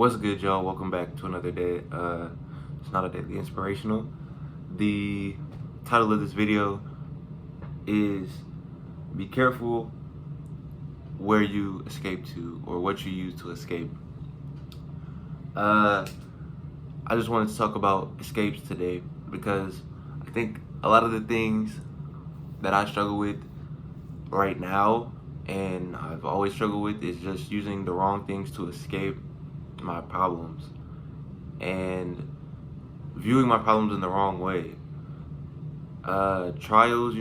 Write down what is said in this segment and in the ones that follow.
What's good, y'all? Welcome back to another day. It's not a daily inspirational. The title of this video is "Be careful where you escape to, or what you use to escape." Uh, I just wanted to talk about escapes today because I think a lot of the things that I struggle with right now, and I've always struggled with, is just using the wrong things to escape my problems and viewing my problems in the wrong way. Trials,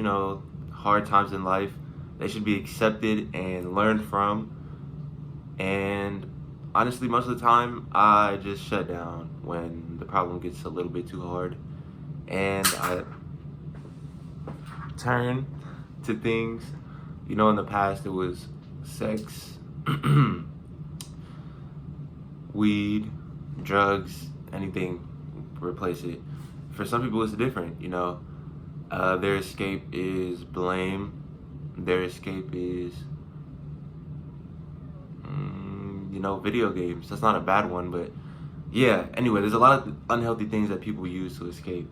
hard times in life, they should be accepted and learned from. And honestly, most of the time, I just shut down when the problem gets a little bit too hard. And I turn to things, in the past it was sex, weed, drugs, anything, replace it. For some people, it's different. Their escape is blame. Their escape is, video games. That's not a bad one, but yeah. Anyway, there's a lot of unhealthy things that people use to escape.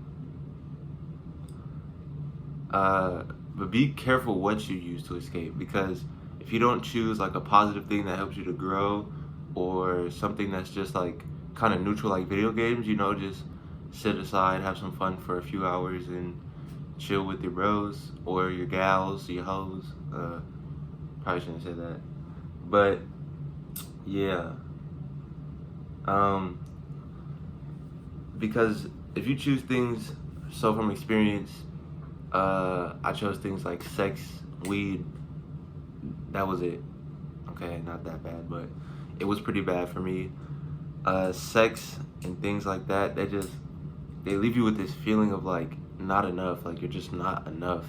But be careful what you use to escape, because if you don't choose like a positive thing that helps you to grow, or something that's just like kind of neutral, like video games, just sit aside, have some fun for a few hours, and chill with your bros or your gals, your hoes. Probably shouldn't say that, but yeah. Um, because if you choose things, so from experience, I chose things like sex, weed. That was it. Okay, not that bad, but it was pretty bad for me. Sex and things like that, they leave you with this feeling of like not enough, like you're just not enough.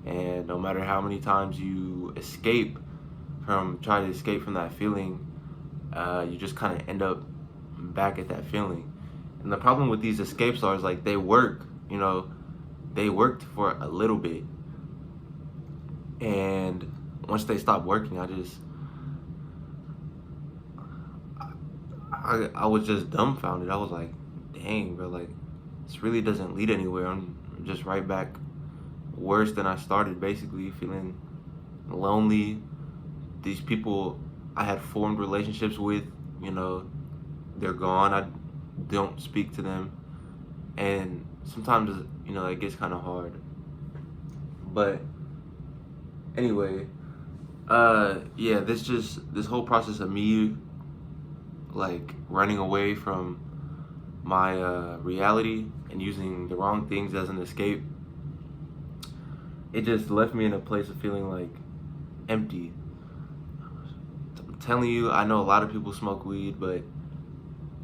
And no matter how many times you try to escape from that feeling, you just kind of end up back at that feeling. And the problem with these escapes are, is like they work, they worked for a little bit, and once they stop working, I was just dumbfounded. I was like, dang, bro, like this really doesn't lead anywhere. I'm just right back worse than I started, basically feeling lonely. These people I had formed relationships with, they're gone. I don't speak to them, and sometimes it gets kind of hard. But anyway, yeah, this whole process of me like running away from my reality and using the wrong things as an escape, it just left me in a place of feeling like empty. I'm telling you, I know a lot of people smoke weed, but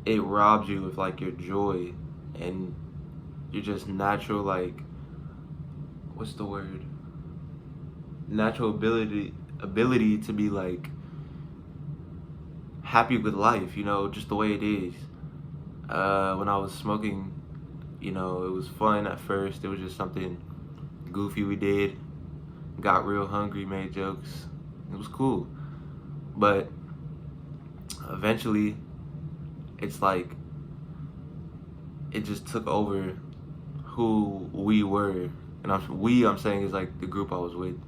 it robs you of like your joy and your just natural, like, what's the word? Natural ability to be like happy with life, just the way it is. When I was smoking, it was fun at first. It was just something goofy we did. Got real hungry, made jokes. It was cool. But eventually, it's like it just took over who we were. And I'm saying is like the group I was with.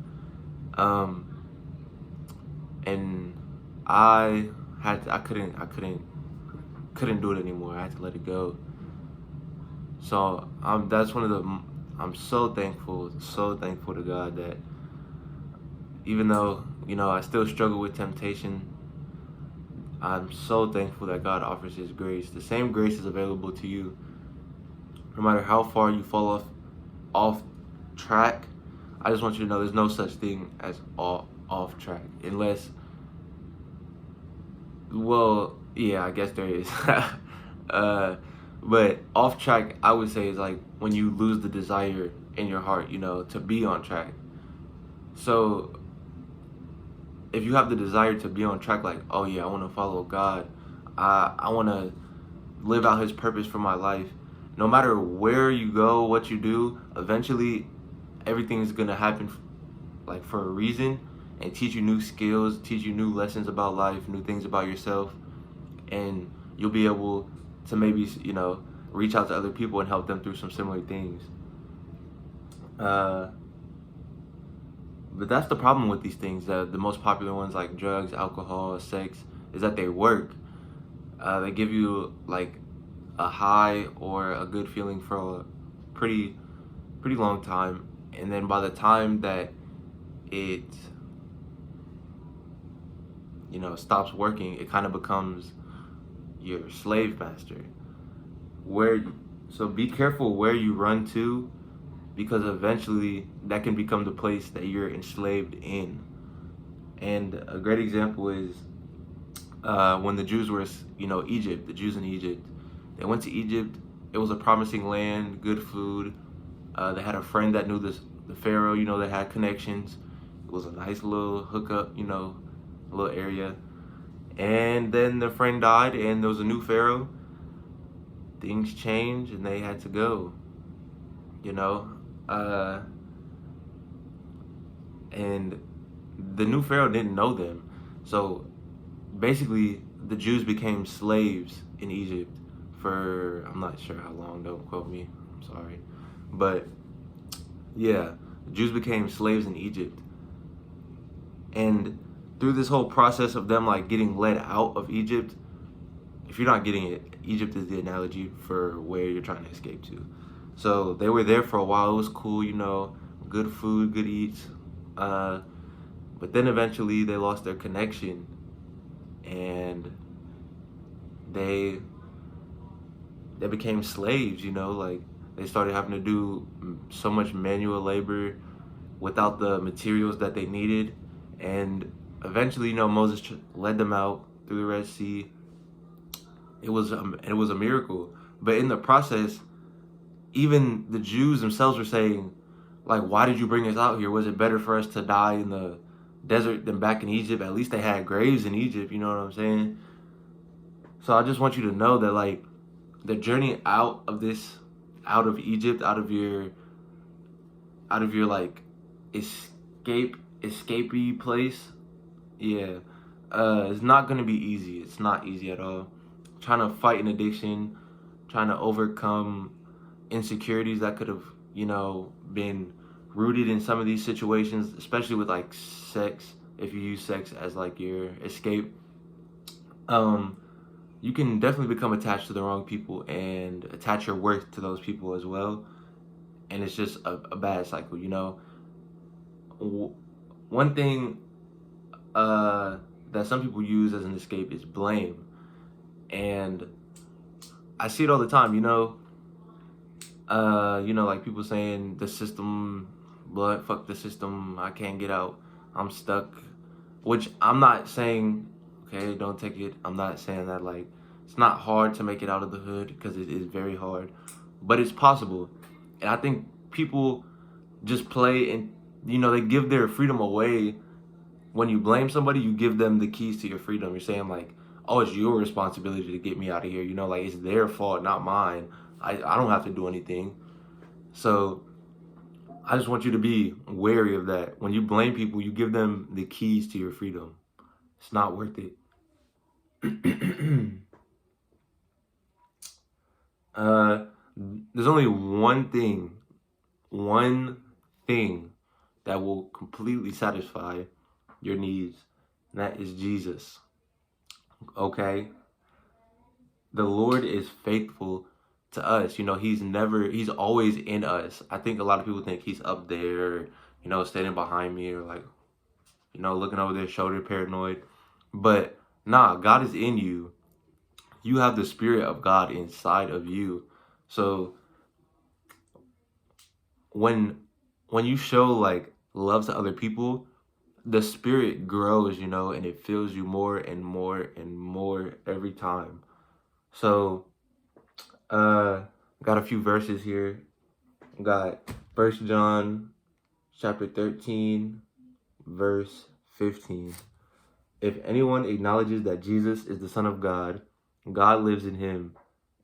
And I couldn't do it anymore. I had to let it go. So that's one of the I'm so thankful to God that even though I still struggle with temptation, I'm so thankful that God offers His grace. The same grace is available to you, no matter how far you fall off track. I just want you to know there's no such thing as off track, unless, well, yeah, I guess there is. But off track, I would say, is like when you lose the desire in your heart, to be on track. So if you have the desire to be on track, like, oh yeah, I want to follow God, I want to live out His purpose for my life. No matter where you go, what you do, eventually everything is gonna happen like for a reason, and teach you new skills, teach you new lessons about life, new things about yourself. And you'll be able to maybe, reach out to other people and help them through some similar things. But that's the problem with these things. The most popular ones like drugs, alcohol, sex, is that they work. They give you like a high or a good feeling for a pretty long time, and then by the time that it stops working, it kind of becomes your slave master. So be careful where you run to, because eventually that can become the place that you're enslaved in. And a great example is when the Jews were, Egypt, the Jews in Egypt. They went to Egypt. It was a promising land, good food. They had a friend that knew the Pharaoh, they had connections. It was a nice little hookup, a little area. And then the friend died and there was a new Pharaoh. Things changed and they had to go, and the new Pharaoh didn't know them. So basically the Jews became slaves in Egypt for, I'm not sure how long, don't quote me, I'm sorry. But yeah, the Jews became slaves in Egypt. And through this whole process of them like getting led out of Egypt, if you're not getting it, Egypt is the analogy for where you're trying to escape to. So they were there for a while. It was cool, good food, good eats. But then eventually they lost their connection, and they became slaves, like they started having to do so much manual labor without the materials that they needed. And eventually, Moses led them out through the Red Sea. It was a miracle. But in the process, even the Jews themselves were saying, like, why did you bring us out here? Was it better for us to die in the desert than back in Egypt? At least they had graves in Egypt, you know what I'm saying? So I just want you to know that, like, the journey out of Egypt, out of your like escapee place, yeah, it's not gonna be easy. It's not easy at all. Trying to fight an addiction, trying to overcome insecurities that could have, been rooted in some of these situations, especially with like sex. If you use sex as like your escape, you can definitely become attached to the wrong people and attach your worth to those people as well. And it's just a bad cycle, One thing that some people use as an escape is blame. And I see it all the time, like people saying the system, blood, fuck the system, I can't get out, I'm stuck. Which I'm not saying, okay, don't take it, I'm not saying that like it's not hard to make it out of the hood, because it is very hard, but it's possible. And I think people just play and, they give their freedom away. When you blame somebody, you give them the keys to your freedom. You're saying like, oh, it's your responsibility to get me out of here. Like it's their fault, not mine. I don't have to do anything. So I just want you to be wary of that. When you blame people, you give them the keys to your freedom. It's not worth it. There's only one thing that will completely satisfy your needs, and that is Jesus. Okay? The Lord is faithful to us. He's always in us. I think a lot of people think he's up there, standing behind me, or like, looking over their shoulder, paranoid. But nah, God is in you. You have the Spirit of God inside of you. So when you show like love to other people, the Spirit grows, and it fills you more and more and more every time. So got a few verses here. Got 1 John chapter 13, verse 15. If anyone acknowledges that Jesus is the Son of God, God lives in him,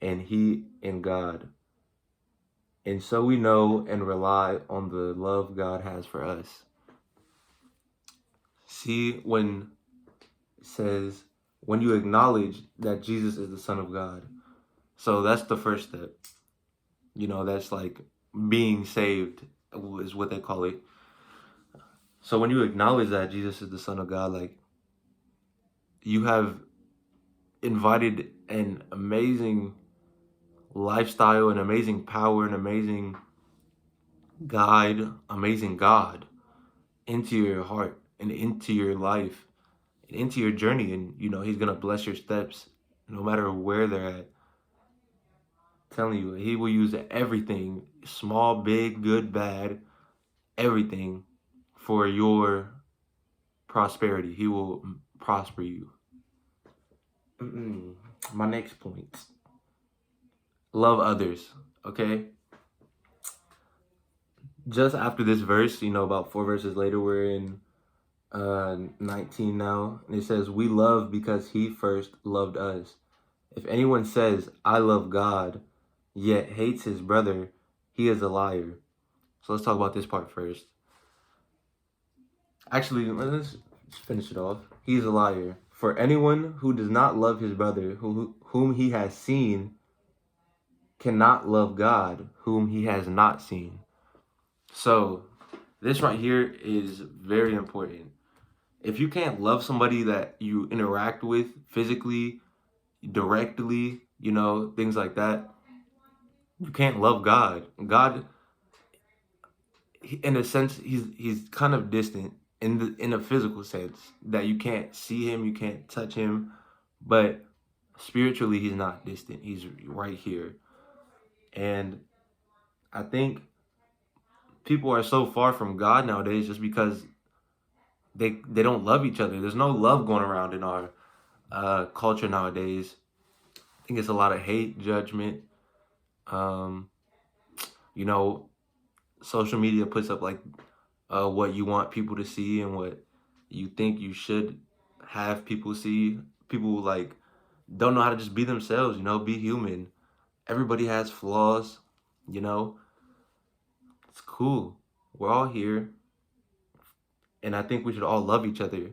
and he in God. And so we know and rely on the love God has for us. See, when it says, when you acknowledge that Jesus is the Son of God. So that's the first step. You know, that's like being saved is what they call it. So when you acknowledge that Jesus is the Son of God, like, you have invited an amazing lifestyle, an amazing power, an amazing guide, amazing God into your heart and into your life and into your journey. And, you know, he's going to bless your steps no matter where they're at. I'm telling you, he will use everything, small, big, good, bad, everything for your prosperity. He will prosper you. My next point. Love others, okay? Just after this verse, you know, about 4 verses later, we're in 19 now. And it says, we love because he first loved us. If anyone says, I love God, yet hates his brother, he is a liar. So let's talk about this part first. Actually, let's finish it off. He is a liar. For anyone who does not love his brother, whom he has seen, cannot love God, whom he has not seen. So this right here is very important. If you can't love somebody that you interact with physically, directly, you know, things like that, you can't love God. God, in a sense, he's kind of distant in a physical sense, that you can't see him, you can't touch him, but spiritually he's not distant. He's right here. And I think people are so far from God nowadays just because they don't love each other. There's no love going around in our culture nowadays. I think it's a lot of hate, judgment. You know, social media puts up like what you want people to see and what you think you should have people see. People like don't know how to just be themselves, you know, be human. Everybody has flaws, you know. It's cool. We're all here. And I think we should all love each other.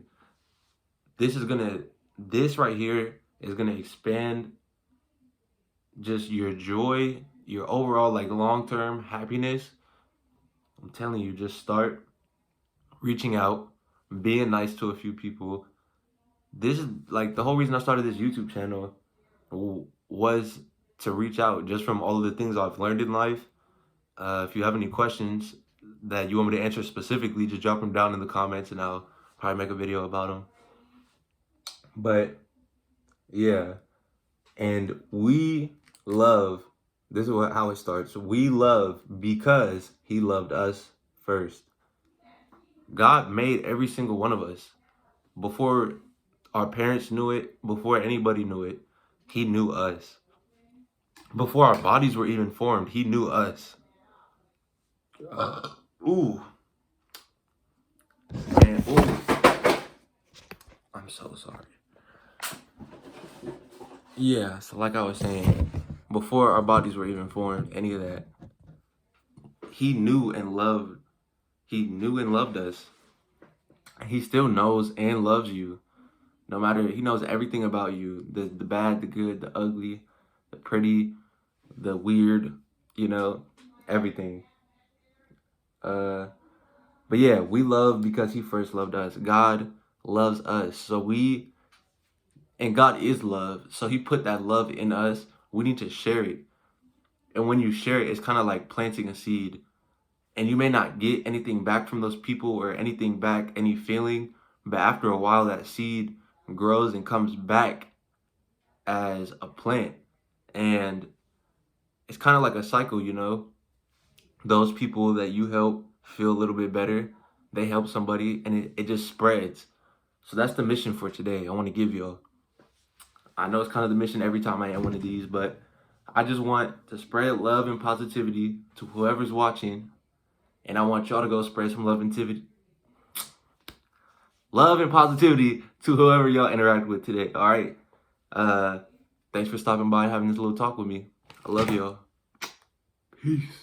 This right here is gonna expand just your joy, your overall like long-term happiness. I'm telling you, just start reaching out, being nice to a few people. This is like the whole reason I started this YouTube channel was to reach out just from all of the things I've learned in life. If you have any questions that you want me to answer specifically, just drop them down in the comments and I'll probably make a video about them. But yeah, and we love, this is how it starts. We love because he loved us first. God made every single one of us. Before our parents knew it, before anybody knew it, he knew us. Before our bodies were even formed, he knew us. Ooh. Man, ooh. I'm so sorry. Yeah, so like I was saying, before our bodies were even formed, any of that, he knew and loved us. He still knows and loves you. No matter, he knows everything about you. The bad, the good, the ugly, the pretty, the weird, you know, everything. But yeah, we love because he first loved us. God loves us. And God is love. So he put that love in us. We need to share it. And when you share it, it's kind of like planting a seed. And you may not get anything back from those people or anything back, any feeling. But after a while, that seed grows and comes back as a plant. And it's kind of like a cycle, you know. Those people that you help feel a little bit better, they help somebody and it just spreads. So that's the mission for today. I want to give y'all. I know it's kind of the mission every time I end one of these, but I just want to spread love and positivity to whoever's watching. And I want y'all to go spread some love and positivity to whoever y'all interact with today. All right. Thanks for stopping by and having this little talk with me. I love y'all. Peace.